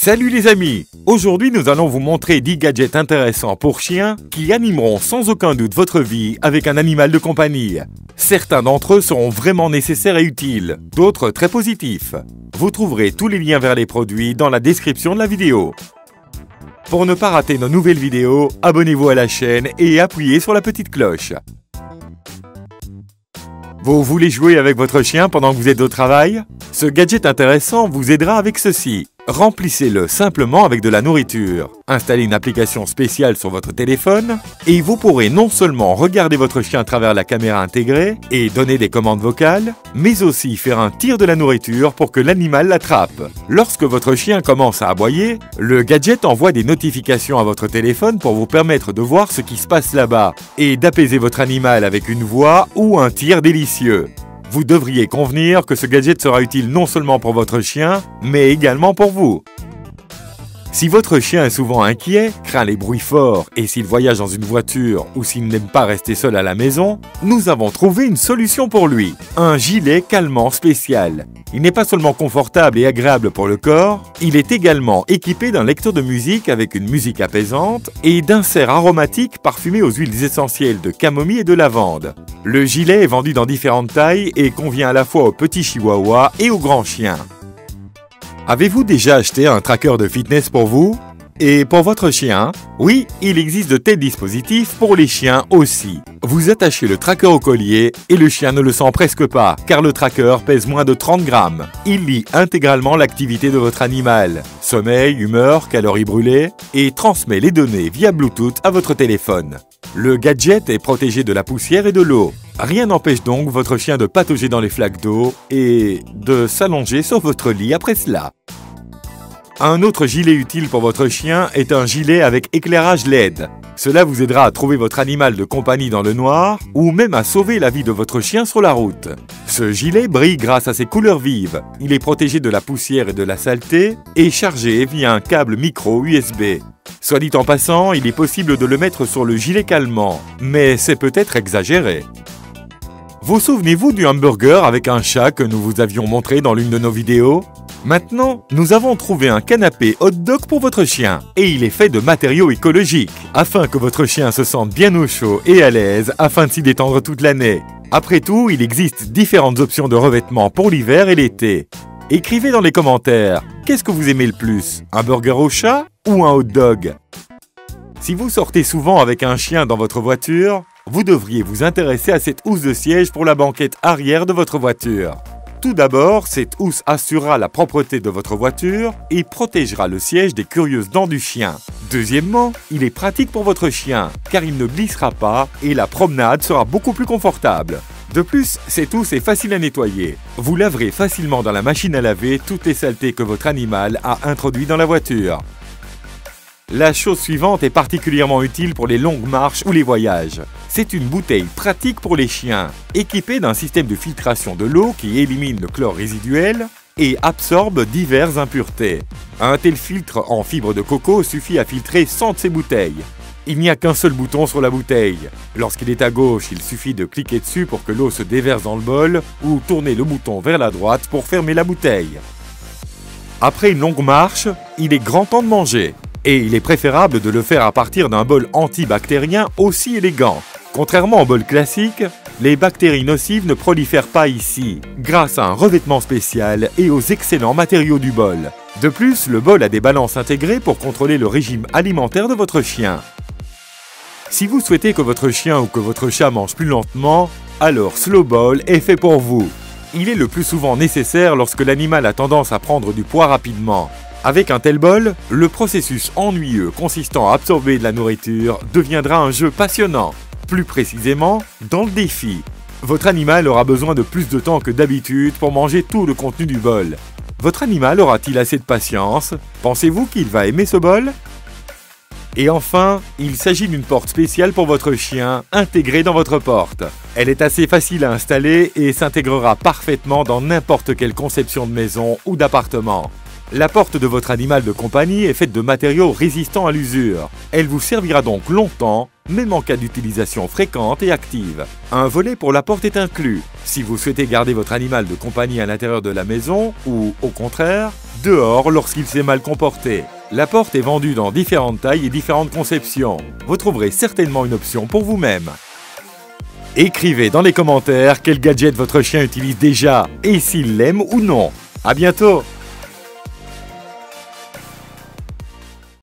Salut les amis! Aujourd'hui nous allons vous montrer 10 gadgets intéressants pour chiens qui animeront sans aucun doute votre vie avec un animal de compagnie. Certains d'entre eux seront vraiment nécessaires et utiles, d'autres très positifs. Vous trouverez tous les liens vers les produits dans la description de la vidéo. Pour ne pas rater nos nouvelles vidéos, abonnez-vous à la chaîne et appuyez sur la petite cloche. Vous voulez jouer avec votre chien pendant que vous êtes au travail? Ce gadget intéressant vous aidera avec ceci. Remplissez-le simplement avec de la nourriture. Installez une application spéciale sur votre téléphone et vous pourrez non seulement regarder votre chien à travers la caméra intégrée et donner des commandes vocales, mais aussi faire un tir de la nourriture pour que l'animal l'attrape. Lorsque votre chien commence à aboyer, le gadget envoie des notifications à votre téléphone pour vous permettre de voir ce qui se passe là-bas et d'apaiser votre animal avec une voix ou un tir délicieux. Vous devriez convenir que ce gadget sera utile non seulement pour votre chien, mais également pour vous. Si votre chien est souvent inquiet, craint les bruits forts et s'il voyage dans une voiture ou s'il n'aime pas rester seul à la maison, nous avons trouvé une solution pour lui. Un gilet calmant spécial. Il n'est pas seulement confortable et agréable pour le corps, il est également équipé d'un lecteur de musique avec une musique apaisante et d'inserts aromatiques parfumés aux huiles essentielles de camomille et de lavande. Le gilet est vendu dans différentes tailles et convient à la fois aux petits chihuahuas et aux grands chiens. Avez-vous déjà acheté un tracker de fitness pour vous? Et pour votre chien? Oui, il existe de tels dispositifs pour les chiens aussi. Vous attachez le tracker au collier et le chien ne le sent presque pas, car le tracker pèse moins de 30 grammes. Il lit intégralement l'activité de votre animal, sommeil, humeur, calories brûlées, et transmet les données via Bluetooth à votre téléphone. Le gadget est protégé de la poussière et de l'eau. Rien n'empêche donc votre chien de patauger dans les flaques d'eau et de s'allonger sur votre lit après cela. Un autre gilet utile pour votre chien est un gilet avec éclairage LED. Cela vous aidera à trouver votre animal de compagnie dans le noir ou même à sauver la vie de votre chien sur la route. Ce gilet brille grâce à ses couleurs vives. Il est protégé de la poussière et de la saleté et chargé via un câble micro USB. Soit dit en passant, il est possible de le mettre sur le gilet calmant, mais c'est peut-être exagéré. Vous souvenez-vous du hamburger avec un chat que nous vous avions montré dans l'une de nos vidéos? Maintenant, nous avons trouvé un canapé hot dog pour votre chien et il est fait de matériaux écologiques afin que votre chien se sente bien au chaud et à l'aise afin de s'y détendre toute l'année. Après tout, il existe différentes options de revêtement pour l'hiver et l'été. Écrivez dans les commentaires, qu'est-ce que vous aimez le plus? Un burger au chat ou un hot dog? Si vous sortez souvent avec un chien dans votre voiture, vous devriez vous intéresser à cette housse de siège pour la banquette arrière de votre voiture. Tout d'abord, cette housse assurera la propreté de votre voiture et protégera le siège des curieuses dents du chien. Deuxièmement, il est pratique pour votre chien, car il ne glissera pas et la promenade sera beaucoup plus confortable. De plus, cette housse est facile à nettoyer. Vous laverez facilement dans la machine à laver toutes les saletés que votre animal a introduites dans la voiture. La chose suivante est particulièrement utile pour les longues marches ou les voyages. C'est une bouteille pratique pour les chiens, équipée d'un système de filtration de l'eau qui élimine le chlore résiduel et absorbe diverses impuretés. Un tel filtre en fibre de coco suffit à filtrer 100 de ces bouteilles. Il n'y a qu'un seul bouton sur la bouteille. Lorsqu'il est à gauche, il suffit de cliquer dessus pour que l'eau se déverse dans le bol ou tourner le bouton vers la droite pour fermer la bouteille. Après une longue marche, il est grand temps de manger. Et il est préférable de le faire à partir d'un bol antibactérien aussi élégant. Contrairement au bol classique, les bactéries nocives ne prolifèrent pas ici, grâce à un revêtement spécial et aux excellents matériaux du bol. De plus, le bol a des balances intégrées pour contrôler le régime alimentaire de votre chien. Si vous souhaitez que votre chien ou que votre chat mange plus lentement, alors Slow Bowl est fait pour vous. Il est le plus souvent nécessaire lorsque l'animal a tendance à prendre du poids rapidement. Avec un tel bol, le processus ennuyeux consistant à absorber de la nourriture deviendra un jeu passionnant. Plus précisément, dans le défi. Votre animal aura besoin de plus de temps que d'habitude pour manger tout le contenu du bol. Votre animal aura-t-il assez de patience? Pensez-vous qu'il va aimer ce bol? Et enfin, il s'agit d'une porte spéciale pour votre chien, intégrée dans votre porte. Elle est assez facile à installer et s'intégrera parfaitement dans n'importe quelle conception de maison ou d'appartement. La porte de votre animal de compagnie est faite de matériaux résistants à l'usure. Elle vous servira donc longtemps, même en cas d'utilisation fréquente et active. Un volet pour la porte est inclus, si vous souhaitez garder votre animal de compagnie à l'intérieur de la maison ou, au contraire, dehors lorsqu'il s'est mal comporté. La porte est vendue dans différentes tailles et différentes conceptions. Vous trouverez certainement une option pour vous-même. Écrivez dans les commentaires quel gadget votre chien utilise déjà et s'il l'aime ou non. À bientôt!